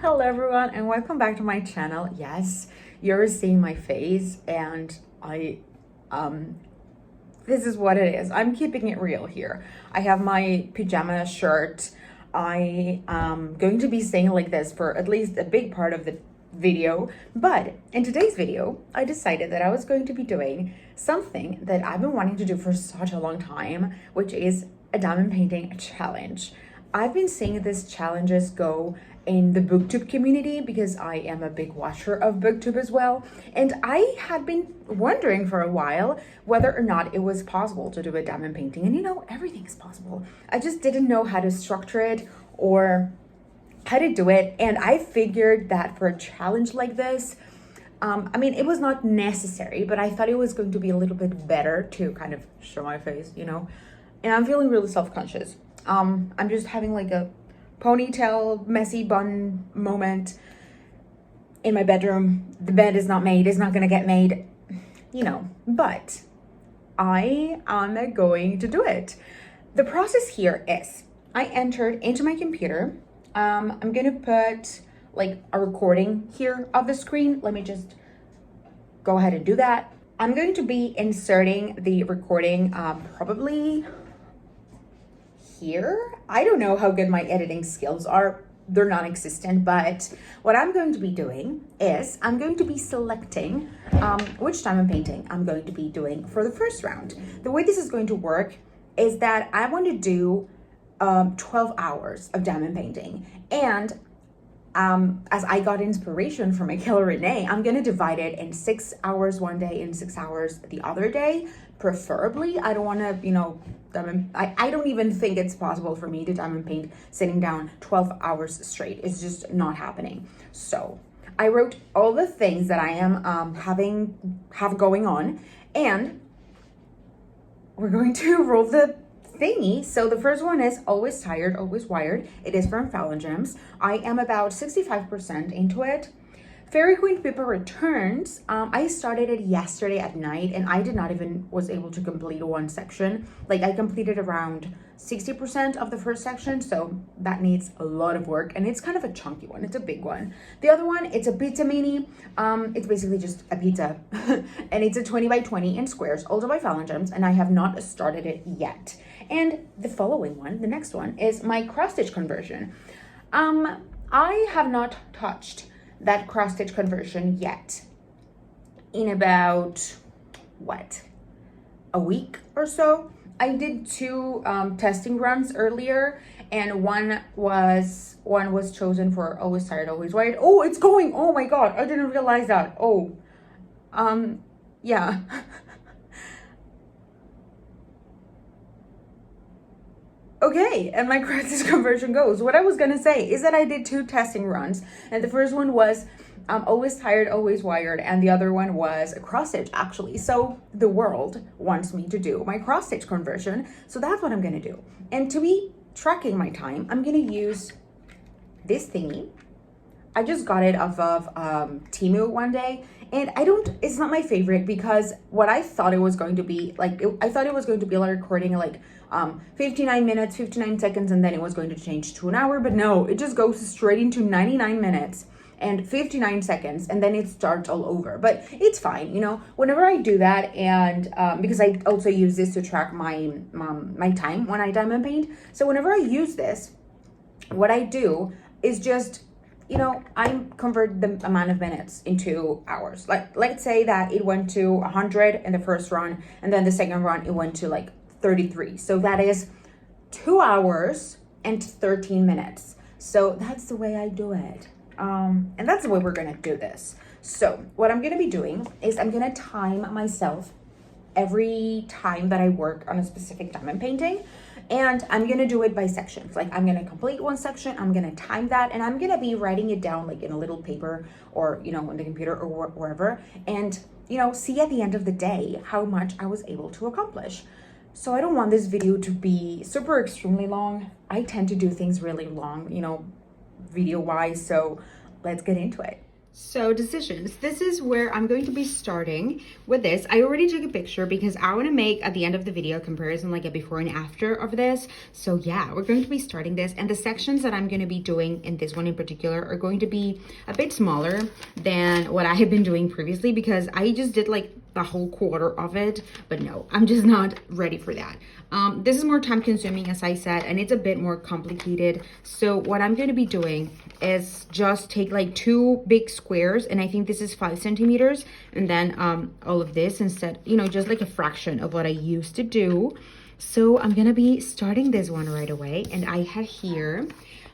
Hello everyone and welcome back to my channel. Yes, you're seeing my face and this is what it is. I'm keeping it real here. I have my pajama shirt. I am going to be staying like this for at least a big part of the video, but in today's video I decided that I was going to be doing something that I've been wanting to do for such a long time, which is a diamond painting challenge. I've been seeing these challenges go in the booktube community because I am a big watcher of booktube as well, and I had been wondering for a while whether or not it was possible to do a diamond painting. And you know, everything is possible. I just didn't know how to structure it or how to do it, and I figured that for a challenge like this, I mean, it was not necessary, but I thought it was going to be a little bit better to kind of show my face, you know. And I'm feeling really self-conscious. I'm just having like a ponytail, messy bun moment in my bedroom. The bed is not made, it's not gonna get made, you know, but I am going to do it. The process here is I entered into my computer. I'm gonna put like a recording here of the screen. Let me just go ahead and do that. I'm going to be inserting the recording probably here. I don't know how good my editing skills are. They're non-existent, but what I'm going to be doing is I'm going to be selecting which diamond painting I'm going to be doing for the first round. The way this is going to work is that I want to do 12 hours of diamond painting, and as I got inspiration from Michaela Renee, I'm gonna divide it in 6 hours one day and 6 hours the other day. Preferably, I don't want to, you know, I don't even think it's possible for me to diamond paint sitting down 12 hours straight. It's just not happening. So I wrote all the things that I am have going on, and we're going to roll the thingy. So the first one is Always Tired, Always Wired. It is from FallonGems. I am about 65% into it. Fairy Queen Pippa Returns. I started it yesterday at night, and I did not even was able to complete one section. Like, I completed around 60% of the first section, so that needs a lot of work, and it's kind of a chunky one. It's a big one. The other one, it's a pizza mini. It's basically just a pizza, and it's a 20 by 20 in squares, also by FallonGems, and I have not started it yet. And the following one, the next one, is my cross stitch conversion. I have not touched that cross stitch conversion yet in about a week or so. I did two testing runs earlier, and one was chosen for Always Tired, Always Wired. Oh, it's going. Oh my god, I didn't realize that. Oh, yeah. Okay, and my cross stitch conversion goes. What I was gonna say is that I did two testing runs, and the first one was Always Tired, Always Wired, and the other one was a cross stitch, actually. So the world wants me to do my cross stitch conversion, so that's what I'm gonna do. And to be tracking my time, I'm gonna use this thingy. I just got it off of Temu one day, and it's not my favorite because what I thought it was going to be like, I thought it was going to be like recording like 59 minutes, 59 seconds, and then it was going to change to an hour, but no, it just goes straight into 99 minutes and 59 seconds, and then it starts all over. But it's fine, you know, whenever I do that, and because I also use this to track my my time when I diamond paint. So whenever I use this, what I do is just, you know, I convert the amount of minutes into hours. Like, let's say that it went to 100 in the first run, and then the second run it went to like 33. So that is 2 hours and 13 minutes. So that's the way I do it. And that's the way we're gonna do this. So what I'm gonna be doing is I'm gonna time myself every time that I work on a specific diamond painting, and I'm gonna do it by sections. Like, I'm gonna complete one section, I'm gonna time that, and I'm gonna be writing it down like in a little paper, or, you know, on the computer, or wherever, and, you know, see at the end of the day how much I was able to accomplish. So I don't want this video to be super extremely long. I tend to do things really long, you know, video wise, so let's get into it. So decisions, this is where I'm going to be starting with this. I already took a picture because I want to make at the end of the video a comparison, like a before and after of this. So yeah, we're going to be starting this, and the sections that I'm going to be doing in this one in particular are going to be a bit smaller than what I have been doing previously, because I just did like the whole quarter of it, but no, I'm just not ready for that. This is more time consuming, as I said, and it's a bit more complicated. So what I'm going to be doing is just take like two big squares, and I think this is 5 centimeters, and then all of this instead, you know, just like a fraction of what I used to do. So I'm gonna be starting this one right away, and I have here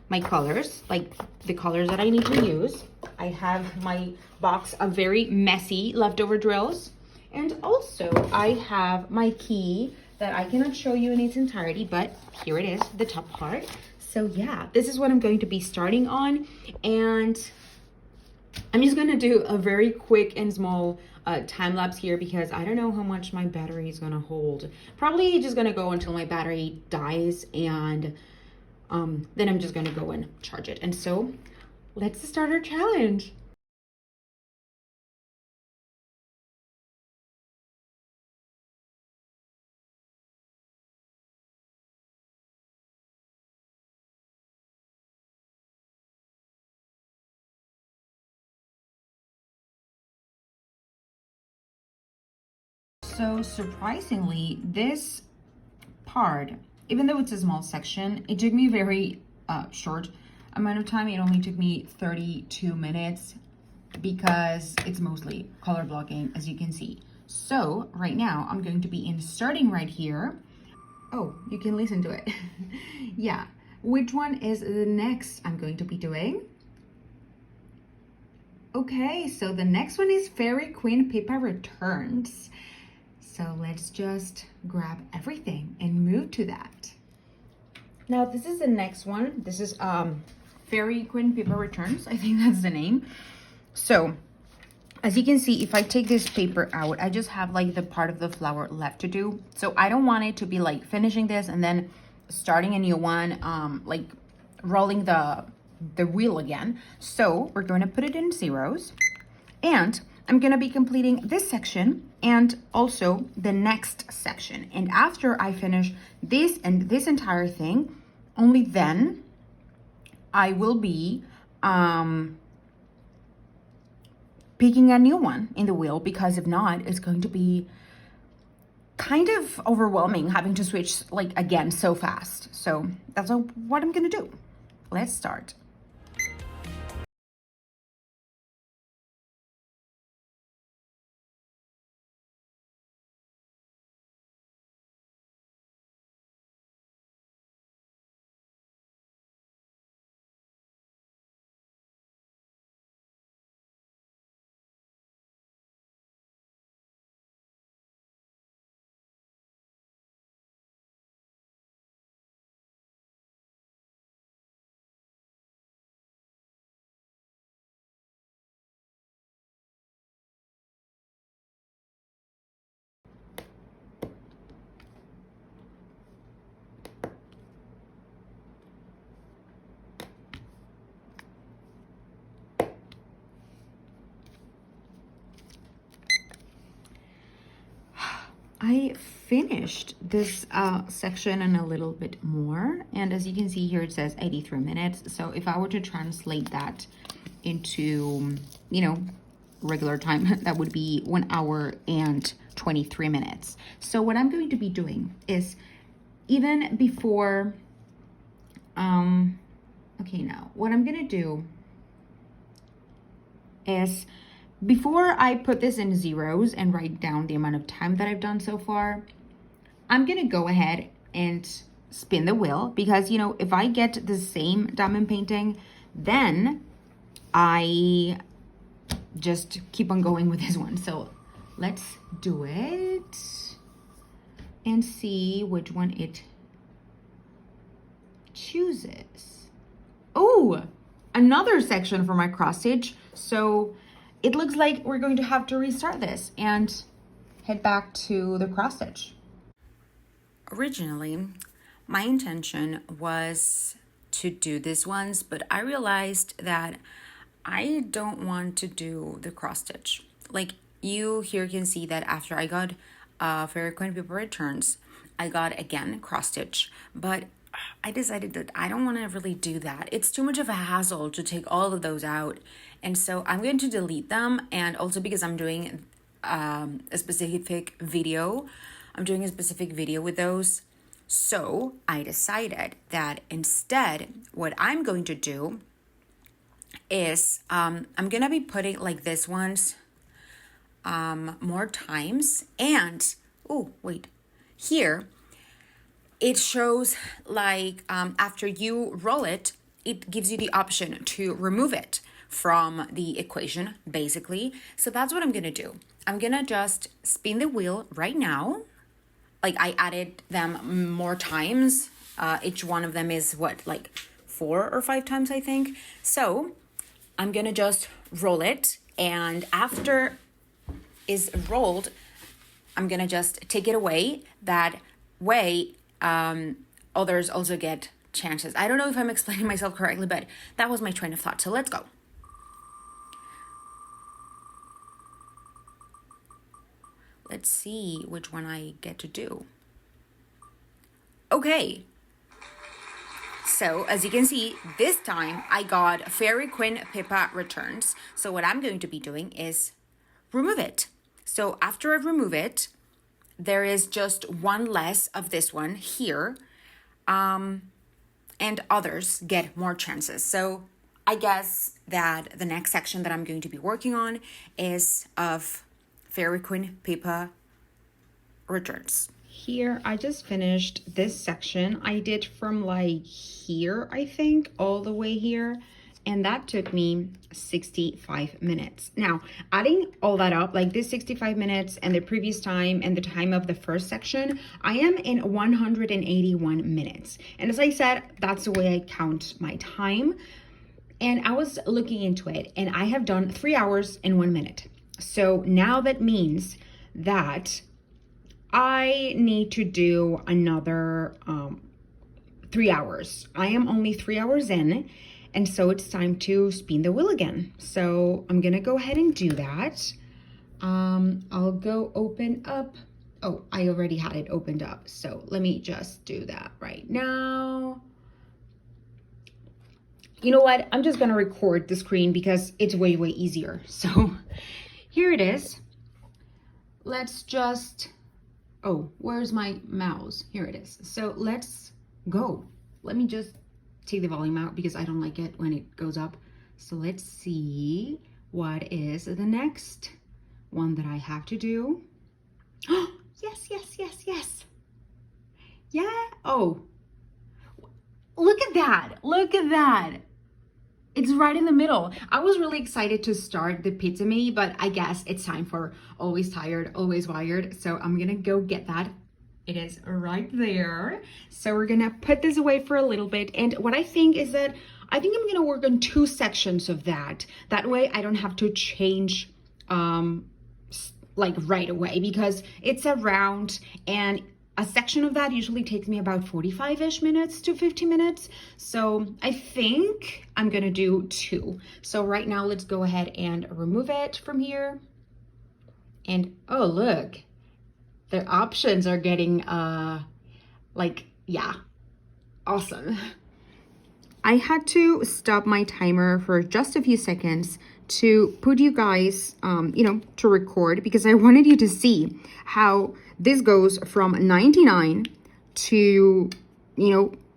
my colors, like the colors that I need to use. I have my box of very messy leftover drills, and also I have my key that I cannot show you in its entirety, but here it is, the top part. So yeah, this is what I'm going to be starting on, and I'm just gonna do a very quick and small time lapse here because I don't know how much my battery is gonna hold. Probably just gonna go until my battery dies, and then I'm just gonna go and charge it. And so let's start our challenge. So surprisingly, this part, even though it's a small section, it took me a very short amount of time. It only took me 32 minutes because it's mostly color blocking, as you can see. So right now I'm going to be starting right here. Oh, you can listen to it. Yeah, which one is the next I'm going to be doing? Okay, so the next one is Fairy Queen Pippa Returns. So let's just grab everything and move to that. Now this is the next one. This is Fairy Queen Pippa Returns. I think that's the name. So as you can see, if I take this paper out, I just have like the part of the flower left to do. So I don't want it to be like finishing this and then starting a new one, like rolling the wheel again. So we're going to put it in zeros, and I'm gonna be completing this section and also the next section. And after I finish this and this entire thing, only then I will be picking a new one in the wheel, because if not, it's going to be kind of overwhelming having to switch like again so fast. So that's what I'm gonna do. Let's start. I finished this section and a little bit more, and as you can see here, it says 83 minutes. So if I were to translate that into, you know, regular time, that would be 1 hour and 23 minutes. So what I'm going to be doing is, even before, okay, now what I'm gonna do is, before I put this in zeros and write down the amount of time that I've done so far, I'm gonna go ahead and spin the wheel, because, you know, if I get the same diamond painting, then I just keep on going with this one. So let's do it and see which one it chooses. Oh, another section for my cross stitch. So it looks like we're going to have to restart this and head back to the cross stitch. Originally, my intention was to do this once, but I realized that I don't want to do the cross stitch. Like you here can see that after I got Fairy Queen Paper Returns, I got again cross stitch, but I decided that I don't want to really do that. It's too much of a hassle to take all of those out. And so I'm going to delete them. And also because I'm doing a specific video, with those. So I decided that instead what I'm going to do is I'm going to be putting like this ones more times. And, oh, wait, here, it shows like after you roll it, it gives you the option to remove it from the equation, basically. So that's what I'm gonna do. I'm gonna just spin the wheel right now. Like I added them more times. Each one of them is what, like 4 or 5 times, I think. So I'm gonna just roll it. And after is rolled, I'm gonna just take it away. That way, others also get chances. I don't know if I'm explaining myself correctly, but that was my train of thought. So let's go. Let's see which one I get to do. Okay. So as you can see, this time I got Fairy Queen Pippa Returns. So what I'm going to be doing is remove it. So after I remove it, there is just one less of this one here, and others get more chances. So I guess that the next section that I'm going to be working on is of Fairy Queen Pippa Returns. Here, I just finished this section. I did from like here, I think, all the way here. And that took me 65 minutes. Now, adding all that up, like this 65 minutes and the previous time and the time of the first section, I am in 181 minutes. And as I said, that's the way I count my time. And I was looking into it and I have done 3 hours and 1 minute. So now that means that I need to do another 3 hours. I am only 3 hours in. And so it's time to spin the wheel again. So I'm gonna go ahead and do that. I'll go open up. Oh, I already had it opened up. So let me just do that right now. You know what? I'm just gonna record the screen because it's way, way easier. So here it is. Let's just, oh, where's my mouse? Here it is. So let's go. Let me just take the volume out because I don't like it when it goes up. So let's see what is the next one that I have to do. Oh, yes, yes, yes, yes. Yeah, oh, look at that, look at that. It's right in the middle. I was really excited to start the pizza me, but I guess it's time for Always Tired, Always Wired. So I'm gonna go get that. It is right there. So we're gonna put this away for a little bit. And what I think is that I think I'm gonna work on 2 sections of that. That way I don't have to change like right away because it's a round and a section of that usually takes me about 45-ish minutes to 50 minutes. So I think I'm gonna do 2. So right now let's go ahead and remove it from here. And oh, look. The options are getting, like, yeah, awesome. I had to stop my timer for just a few seconds to put you guys, to record because I wanted you to see how this goes from 99 to,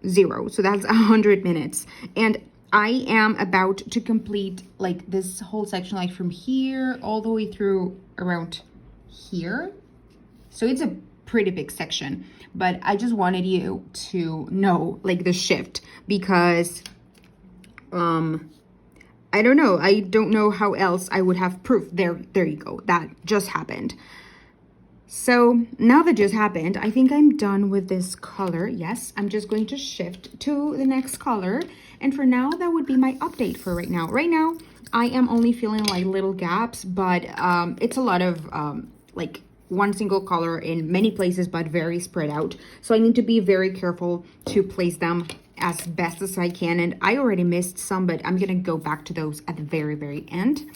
0. So that's 100 minutes. And I am about to complete, like, this whole section, like, from here all the way through around here. So it's a pretty big section, but I just wanted you to know like the shift because I don't know. I don't know how else I would have proof. There you go. That just happened. So now that just happened, I think I'm done with this color. Yes, I'm just going to shift to the next color. And for now, that would be my update for right now. Right now, I am only feeling like little gaps, but it's a lot of like one single color in many places, but very spread out. So I need to be very careful to place them as best as I can. And I already missed some, but I'm gonna go back to those at the very, very end.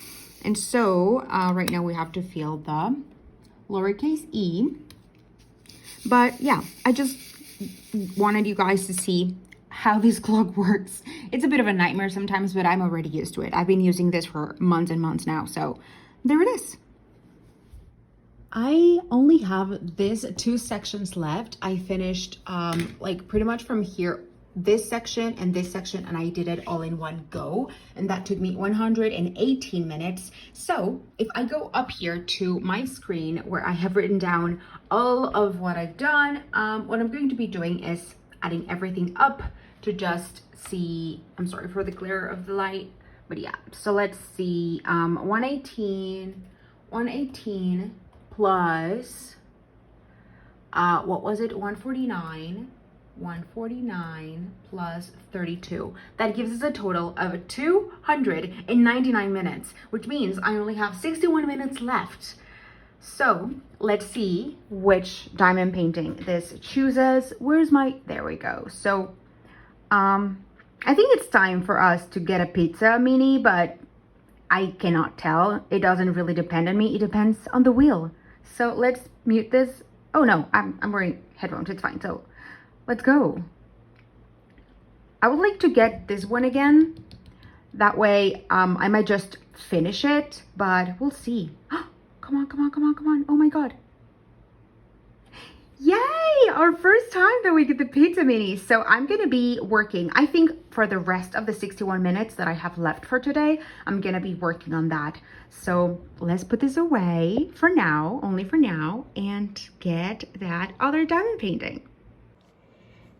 And so right now we have to fill the lowercase e. But yeah, I just wanted you guys to see how this clock works. It's a bit of a nightmare sometimes, but I'm already used to it. I've been using this for months and months now. So there it is. I only have these 2 sections left. I finished like pretty much from here, this section, and I did it all in one go, and that took me 118 minutes. So if I go up here to my screen where I have written down all of what I've done, what I'm going to be doing is adding everything up to just see. I'm sorry for the glare of the light, but yeah, so let's see, 118 plus what was it, 149 plus 32. That gives us a total of 299 minutes, which means I only have 61 minutes left. So let's see which diamond painting this chooses. There we go. So I think it's time for us to get a pizza mini, but I cannot tell. It doesn't really depend on me. It depends on the wheel. So let's mute this. Oh no, I'm wearing headphones. It's fine. So let's go. I would like to get this one again. That way, I might just finish it, but we'll see. Come on, come on, come on, come on. Oh my God. Yay! Our first time that we get the pizza mini. So I'm going to be working, I think for the rest of the 61 minutes that I have left for today, I'm going to be working on that. So let's put this away for now, only for now, and get that other diamond painting.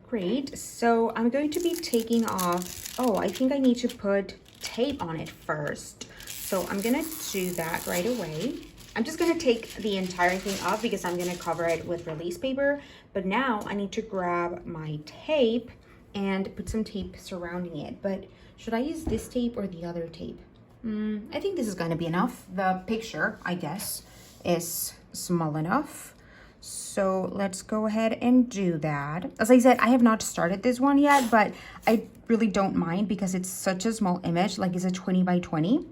Great. So I'm going to be taking off, oh, I think I need to put tape on it first. So I'm going to do that right away. I'm just going to take the entire thing off because I'm going to cover it with release paper. But now I need to grab my tape and put some tape surrounding it. But should I use this tape or the other tape? I think this is going to be enough. The picture, I guess, is small enough. So let's go ahead and do that. As I said, I have not started this one yet, but I really don't mind because it's such a small image, like it's a 20 by 20.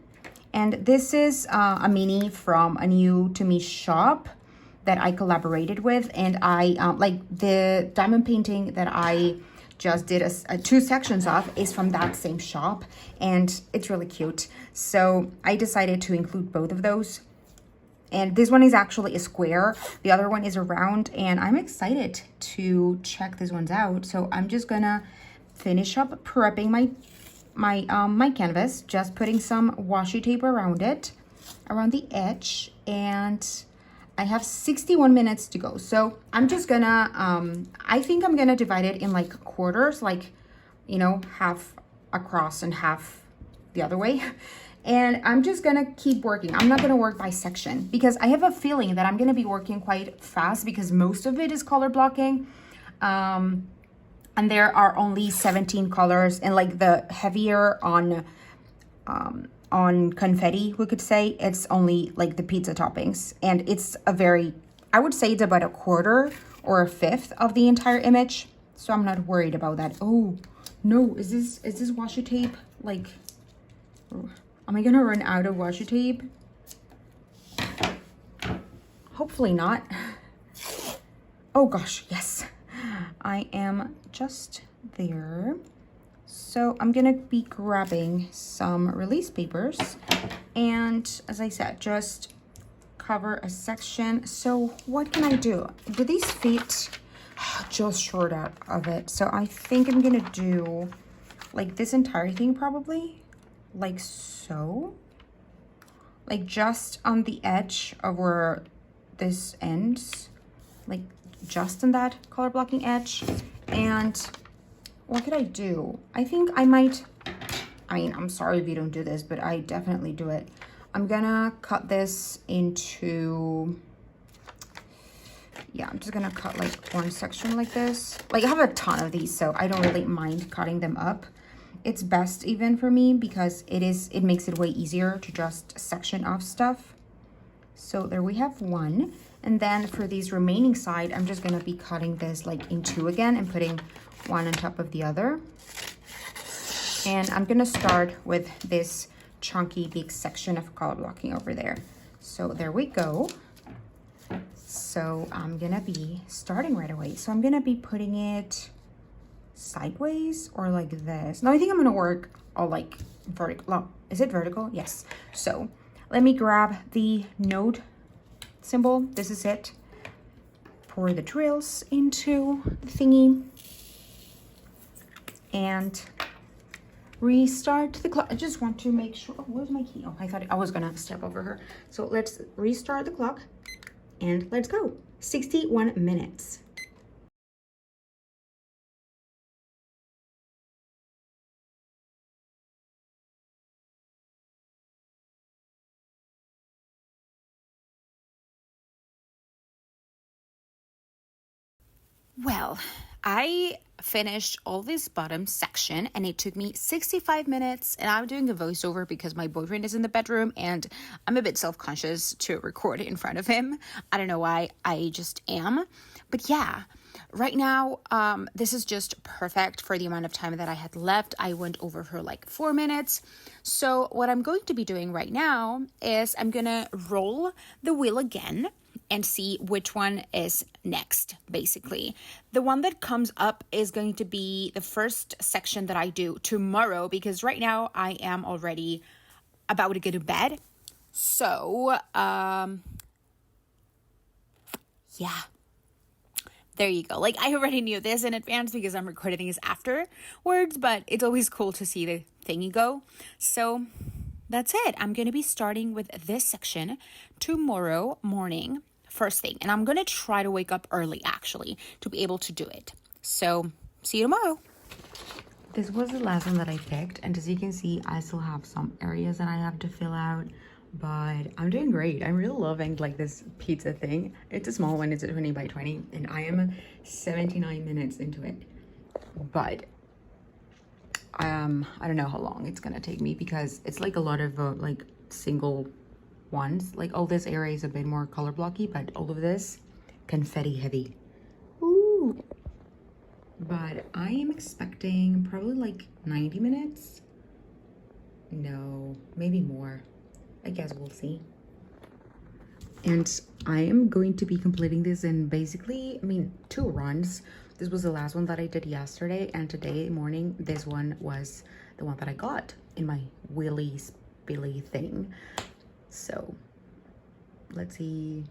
And this is a mini from a new to me shop that I collaborated with. And I like the diamond painting that I just did 2 sections of is from that same shop, and it's really cute. So I decided to include both of those. And this one is actually a square, the other one is a round, and I'm excited to check these ones out. So I'm just gonna finish up prepping my canvas, just putting some washi tape around it, around the edge, and I have 61 minutes to go. So I'm just gonna I think I'm gonna divide it in like quarters, like, you know, half across and half the other way. And I'm just gonna keep working. I'm not gonna work by section because I have a feeling that I'm gonna be working quite fast because most of it is color blocking. And there are only 17 colors, and like the heavier on confetti, we could say, it's only like the pizza toppings. And it's a very, I would say it's about a quarter or a fifth of the entire image. So I'm not worried about that. Oh no, is this washi tape? Like, am I gonna run out of washi tape? Hopefully not. Oh gosh, yes. I am just there. So I'm gonna be grabbing some release papers, and as I said, just cover a section. So what can I do? Do these fit just short out of it? So I think I'm gonna do like this entire thing, probably like so, like just on the edge of where this ends, like just on that color blocking edge. And what could I do? I think I might, I mean, I'm sorry if you don't do this, but I definitely do it. I'm gonna cut this into, yeah, I'm just gonna cut like one section like this. Like I have a ton of these, so I don't really mind cutting them up. It's best even for me because it makes it way easier to just section off stuff. So there we have one. And then for these remaining side, I'm just gonna be cutting this like in two again and putting one on top of the other. And I'm gonna start with this chunky big section of color blocking over there. So there we go. So I'm gonna be starting right away. So I'm gonna be putting it sideways or like this. No, I think I'm gonna work all like vertical. No, is it vertical? Yes. So let me grab the node symbol. This is it. Pour the drills into the thingy and restart the clock. I just want to make sure. Oh, where's my key? Oh, I thought I was gonna step over her. So let's restart the clock and let's go. 61 minutes. Well, I finished all this bottom section and it took me 65 minutes, and I'm doing a voiceover because my boyfriend is in the bedroom and I'm a bit self-conscious to record in front of him. I don't know why, I just am. But yeah, right now, this is just perfect for the amount of time that I had left. I went over for like 4 minutes. So what I'm going to be doing right now is I'm gonna roll the wheel again and see which one is next, basically. The one that comes up is going to be the first section that I do tomorrow, because right now I am already about to go to bed. So, yeah. There you go. Like, I already knew this in advance because I'm recording this afterwards, but it's always cool to see the thingy go. So that's it. I'm going to be starting with this section tomorrow morning, first thing. And I'm going to try to wake up early, actually, to be able to do it. So see you tomorrow. This was the last one that I picked. And as you can see, I still have some areas that I have to fill out. But I'm doing great. I'm really loving like this pizza thing. It's a small one. It's a 20 by 20. And I am 79 minutes into it. But I don't know how long it's gonna take me because it's like a lot of like single ones. Like all this area is a bit more color blocky, but all of this confetti heavy. Ooh. But I am expecting probably like 90 minutes. No, maybe more. I guess we'll see. And I am going to be completing this in basically, 2 runs. This was the last one that I did yesterday, and today morning, this one was the one that I got in my willy spilly thing. So let's see.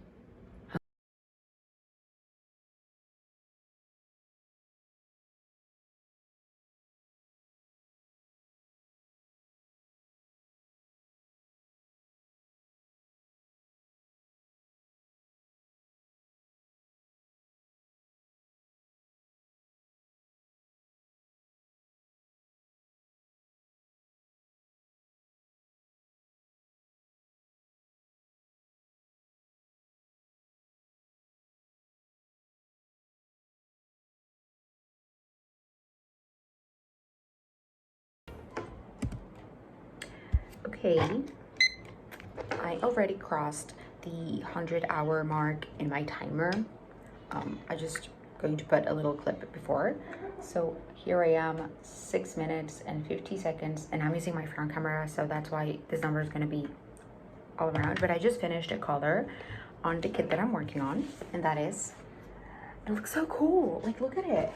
Okay, I already crossed the 100-hour mark in my timer. I just going to put a little clip before. So here I am, 6 minutes and 50 seconds, and I'm using my front camera, so that's why this number is going to be all around. But I just finished a color on the kit that I'm working on, and that is, it looks so cool. Like, look at it.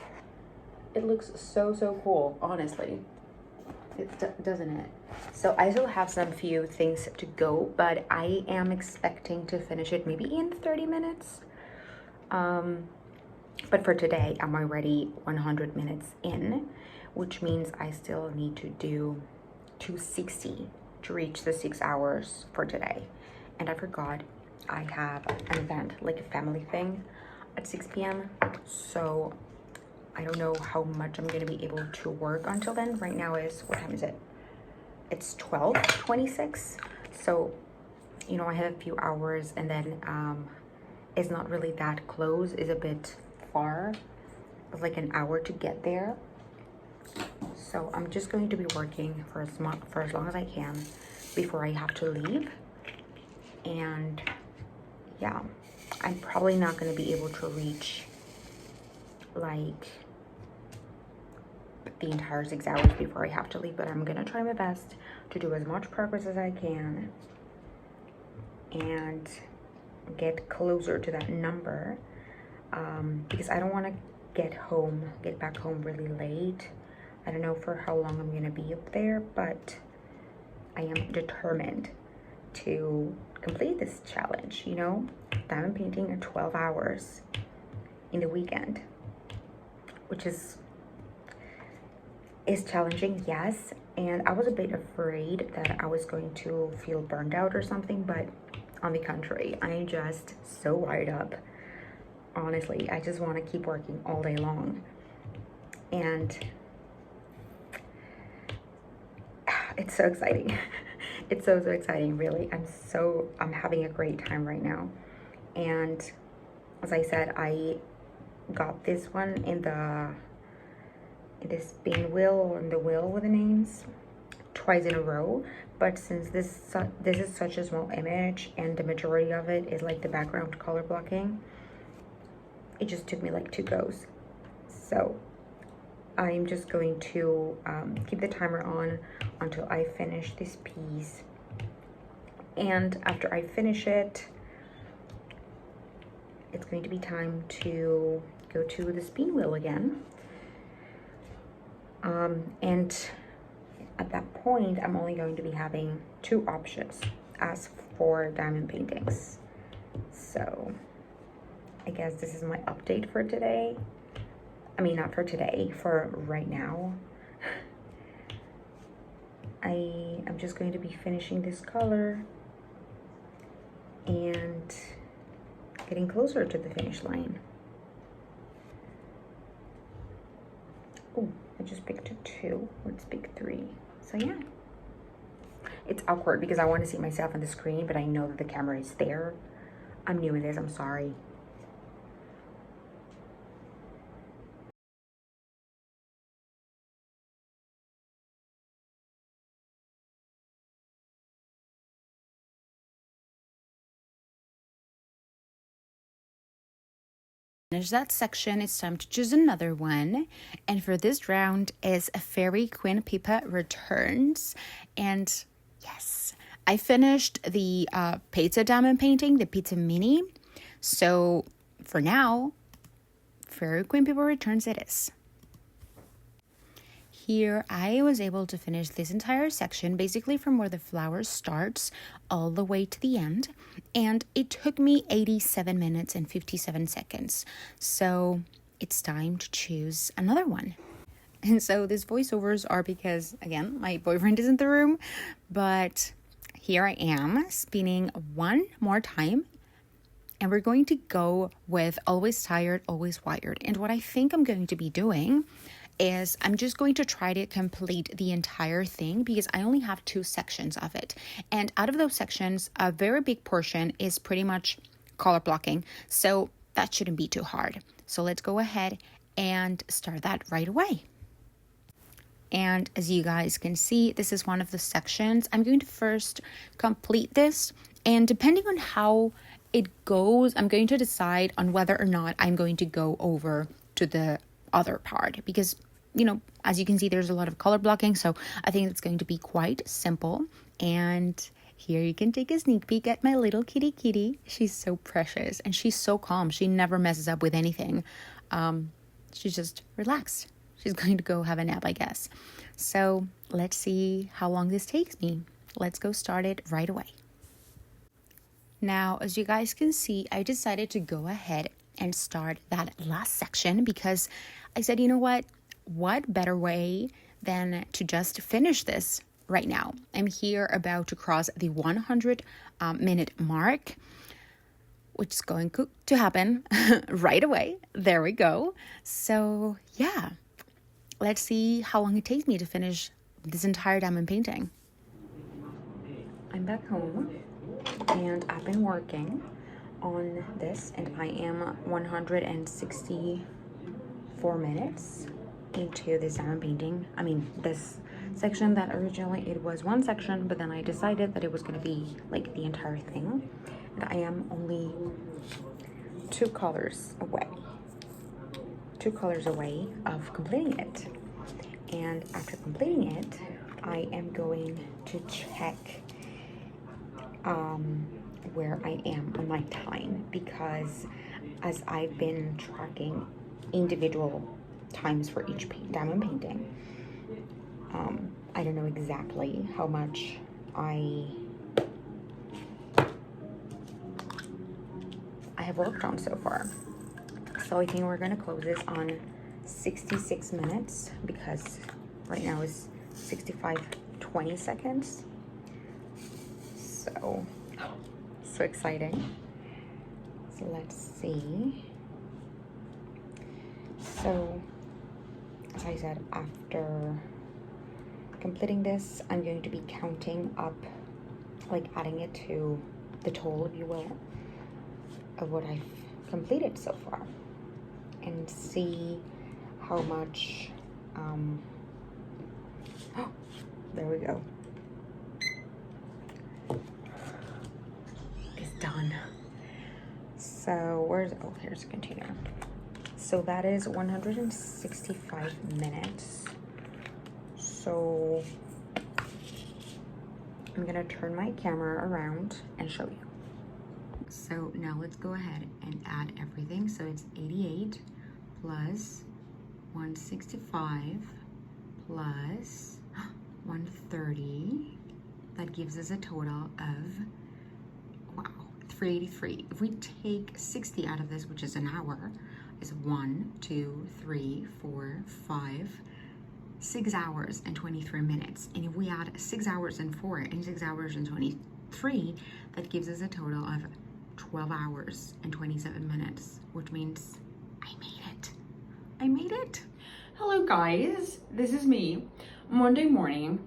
It looks so cool, honestly. Doesn't it? So I still have some few things to go, but I am expecting to finish it maybe in 30 minutes. But for today, I'm already 100 minutes in, which means I still need to do 260 to reach the 6 hours for today. And I forgot I have an event, like a family thing at 6 p.m. So I don't know how much I'm gonna be able to work until then. Right now is, what time is it? It's 12:26. So, you know, I have a few hours, and then it's not really that close. It's a bit far. It's like an hour to get there. So I'm just going to be working for as long as I can before I have to leave. And yeah, I'm probably not going to be able to reach like the entire 6 hours before I have to leave, but I'm going to try my best to do as much progress as I can and get closer to that number, because I don't want to get back home really late. I don't know for how long I'm going to be up there, but I am determined to complete this challenge, you know, diamond painting in 12 hours in the weekend, which is challenging, yes. And I was a bit afraid that I was going to feel burned out or something, but on the contrary, I am just so wired up. Honestly, I just want to keep working all day long. And it's so exciting. It's so exciting, really. I'm having a great time right now. And as I said, I got this one in this spin wheel, or in the wheel with the names, twice in a row. But since this is such a small image and the majority of it is like the background color blocking, it just took me like 2 goes. So I'm just going to keep the timer on until I finish this piece. And after I finish it, it's going to be time to go to the spin wheel again. And at that point, I'm only going to be having 2 options as for diamond paintings. So I guess this is my update for today. I mean, not for today, for right now. I'm just going to be finishing this color and getting closer to the finish line. Oh, I just picked a 2. Let's pick 3. So yeah, it's awkward because I want to see myself on the screen, but I know that the camera is there. I'm new at this, I'm sorry. Finish that section, it's time to choose another one. And for this round is Fairy Queen Pippa Returns. And yes, I finished the pizza diamond painting, the pizza mini. So for now, Fairy Queen Pippa Returns it is. Here, I was able to finish this entire section, basically from where the flower starts all the way to the end. And it took me 87 minutes and 57 seconds. So it's time to choose another one. And so these voiceovers are because, again, my boyfriend is in the room. But here I am spinning one more time. And we're going to go with Always Tired, Always Wired. And what I think I'm going to be doing is I'm just going to try to complete the entire thing because I only have 2 sections of it. And out of those sections, a very big portion is pretty much color blocking. So that shouldn't be too hard. So let's go ahead and start that right away. And as you guys can see, this is one of the sections. I'm going to first complete this. And depending on how it goes, I'm going to decide on whether or not I'm going to go over to the other part, because you know, as you can see, there's a lot of color blocking, so I think it's going to be quite simple. And here you can take a sneak peek at my little kitty. She's so precious and she's so calm. She never messes up with anything. She's just relaxed. She's going to go have a nap, I guess. So let's see how long this takes me. Let's go start it right away. Now, as you guys can see, I decided to go ahead and start that last section because I said, you know what better way than to just finish this right now. I'm here about to cross the 100 minute mark, which is going to happen right away. There we go. So yeah, let's see how long it takes me to finish this entire diamond painting. I'm back home and I've been working on this and I am 164 minutes into this diamond painting. I mean, this section that originally it was 1 section, but then I decided that it was going to be like the entire thing. And I am only two colors away. 2 colors away of completing it. And after completing it, I am going to check where I am on my time, because as I've been tracking individual times for each diamond painting, I don't know exactly how much I have worked on so far. So I think we're gonna close this on 66 minutes, because right now is 65:20 seconds. So exciting. So let's see. So as I said, after completing this, I'm going to be counting up, like adding it to the total, if you will, of what I've completed so far, and see how much oh, there we go, it's done. So here's the container. So that is 165 minutes. So I'm gonna turn my camera around and show you. So now let's go ahead and add everything. So it's 88 plus 165 plus 130. That gives us a total of, wow, 383. If we take 60 out of this, which is an hour, is 1, 2, 3, 4, 5, 6 hours and 23 minutes. And if we add 6 hours and 4 and 6 hours and 23, that gives us a total of 12 hours and 27 minutes, which means I made it. I made it. Hello guys, this is me. Monday morning,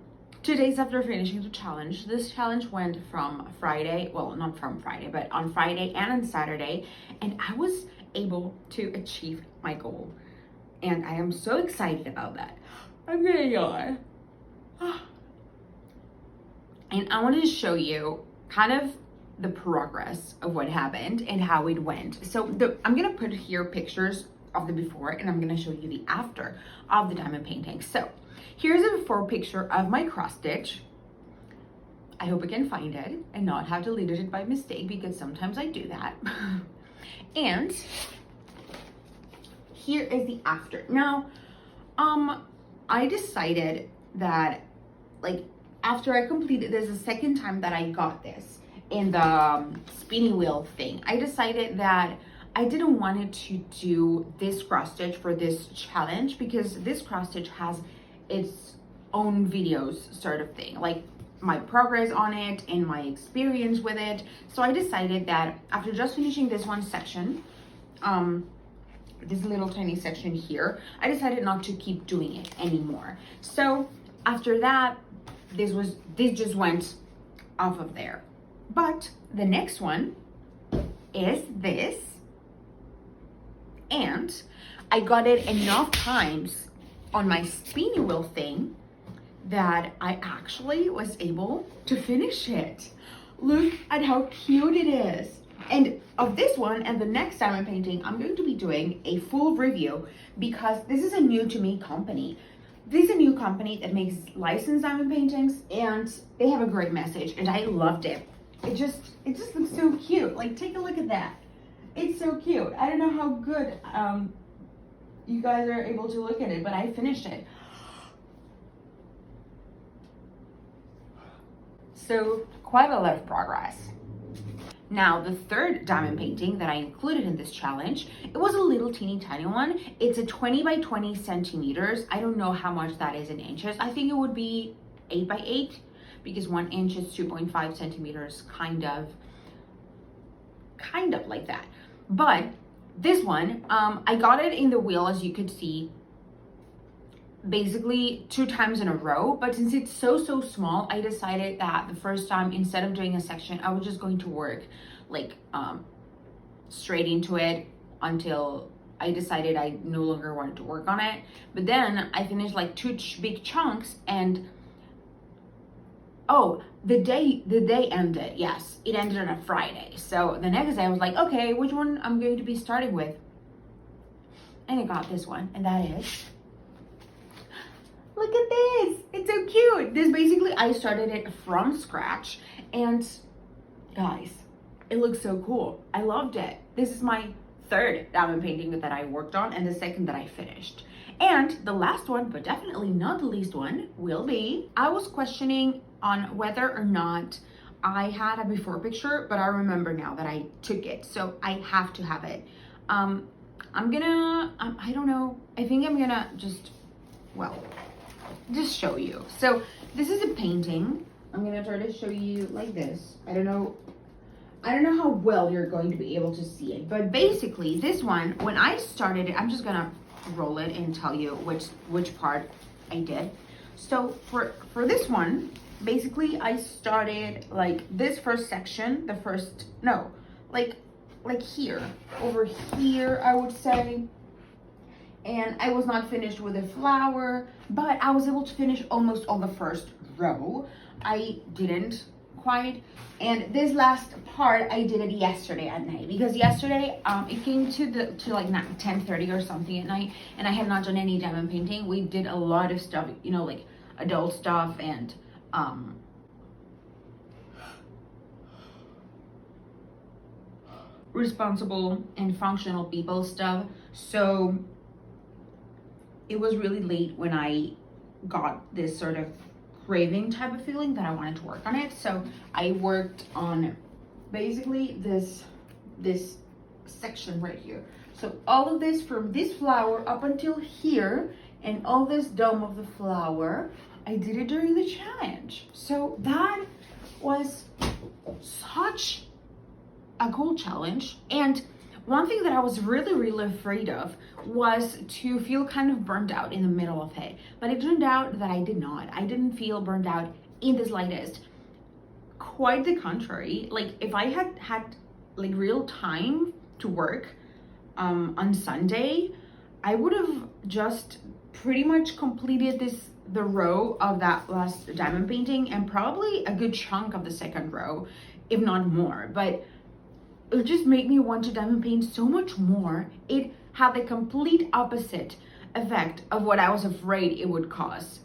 2 days after finishing the challenge. This challenge went from Friday, well, not from Friday, but on Friday and on Saturday, and I was able to achieve my goal. And I am so excited about that. I'm gonna yawn. And I wanted to show you kind of the progress of what happened and how it went. So I'm gonna put here pictures of the before, and I'm gonna show you the after of the diamond painting. So here's a before picture of my cross stitch. I hope I can find it and not have deleted it by mistake, because sometimes I do that. And here is the after. Now, I decided that, like, after I completed this, the second time that I got this in the spinning wheel thing, I decided that I didn't want it to do this cross stitch for this challenge, because this cross stitch has its own videos sort of thing, like my progress on it and my experience with it. So I decided that after just finishing this one section, this little tiny section here, I decided not to keep doing it anymore. So after that, this just went off of there. But the next one is this, and I got it enough times on my spinning wheel thing that I actually was able to finish it. Look at how cute it is. And of this one and the next diamond painting, I'm going to be doing a full review, because this is a new to me company. This is a new company that makes licensed diamond paintings, and they have a great message, and I loved it. It just looks so cute. Like, take a look at that. It's so cute. I don't know how good you guys are able to look at it, but I finished it. So quite a lot of progress. Now, the third diamond painting that I included in this challenge, it was a little teeny tiny one. It's a 20 by 20 centimeters. I don't know how much that is in inches. I think it would be 8 by 8, because 1 inch is 2.5 centimeters, kind of like that. But this one, I got it in the wheel, as you could see, basically 2 times in a row. But since it's so small, I decided that the first time, instead of doing a section, I was just going to work like straight into it until I decided I no longer wanted to work on it. But then I finished like 2 big chunks, and oh, the day ended. Yes, it ended on a Friday. So the next day I was like, okay, which one I'm going to be starting with? And I got this one, and that is, look at this. It's so cute. This basically, I started it from scratch, and guys, it looks so cool. I loved it. This is my third diamond painting that I worked on, and the second that I finished. And the last one, but definitely not the least one, will be, I was questioning on whether or not I had a before picture, but I remember now that I took it, so I have to have it. I'm gonna, I don't know, I think I'm gonna just show you. So this is a painting. I'm gonna try to show you like this. I don't know how well you're going to be able to see it, but basically this one, when I started it, I'm just gonna roll it and tell you which part I did. So for this one, basically I started like this first section, like here, over here, I would say. And I was not finished with the flower, but I was able to finish almost all the first row. I didn't quite. And this last part, I did it yesterday at night, because yesterday it came to like 10:30 or something at night, and I had not done any diamond painting. We did a lot of stuff, you know, like adult stuff and responsible and functional people stuff. So it was really late when I got this sort of craving type of feeling that I wanted to work on it. So I worked on basically this section right here. So all of this, from this flower up until here, and all this dome of the flower, I did it during the challenge. So that was such a cool challenge. And one thing that I was really afraid of was to feel kind of burned out in the middle of it. But it turned out that I did not. I didn't feel burned out in the slightest. Quite the contrary. Like, if I had like real time to work on Sunday, I would have just pretty much completed the row of that last diamond painting, and probably a good chunk of the second row, if not more. But it just made me want to diamond paint so much more. It had the complete opposite effect of what I was afraid it would cause.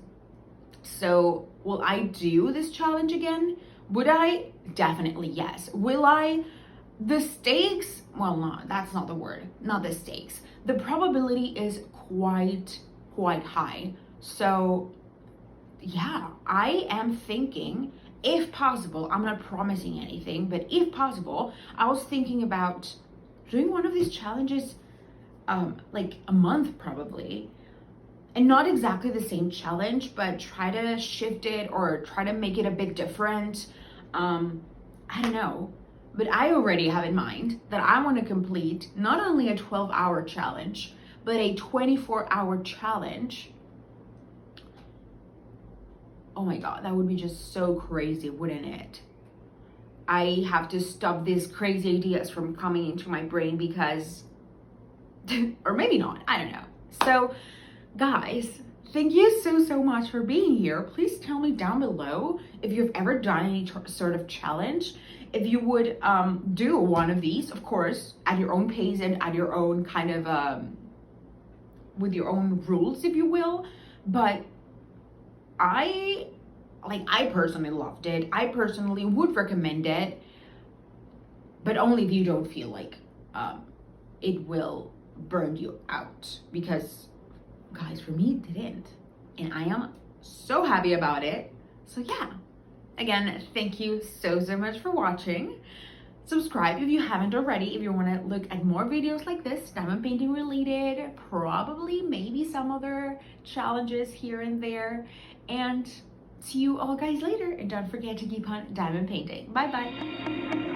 So will I do this challenge again? Would I? Definitely yes. Will I? The stakes, well, no, that's not the word, not the stakes. The probability is quite high. So yeah, I am thinking, if possible, I'm not promising anything, but if possible, I was thinking about doing one of these challenges like a month probably, and not exactly the same challenge, but try to shift it or try to make it a bit different. I don't know, but I already have in mind that I want to complete not only a 12-hour challenge, but a 24-hour challenge. Oh my God, that would be just so crazy, wouldn't it? I have to stop these crazy ideas from coming into my brain because, or maybe not, I don't know. So guys, thank you so much for being here. Please tell me down below if you've ever done any sort of challenge. If you would do one of these, of course, at your own pace and at your own kind of, with your own rules, if you will. But I personally loved it. I personally would recommend it, but only if you don't feel like it will burn you out, because guys, for me it didn't, and I am so happy about it. So yeah, again, thank you so much for watching. Subscribe if you haven't already, if you want to look at more videos like this, diamond painting related, probably maybe some other challenges here and there. And see you all guys later, and don't forget to keep on diamond painting. Bye bye.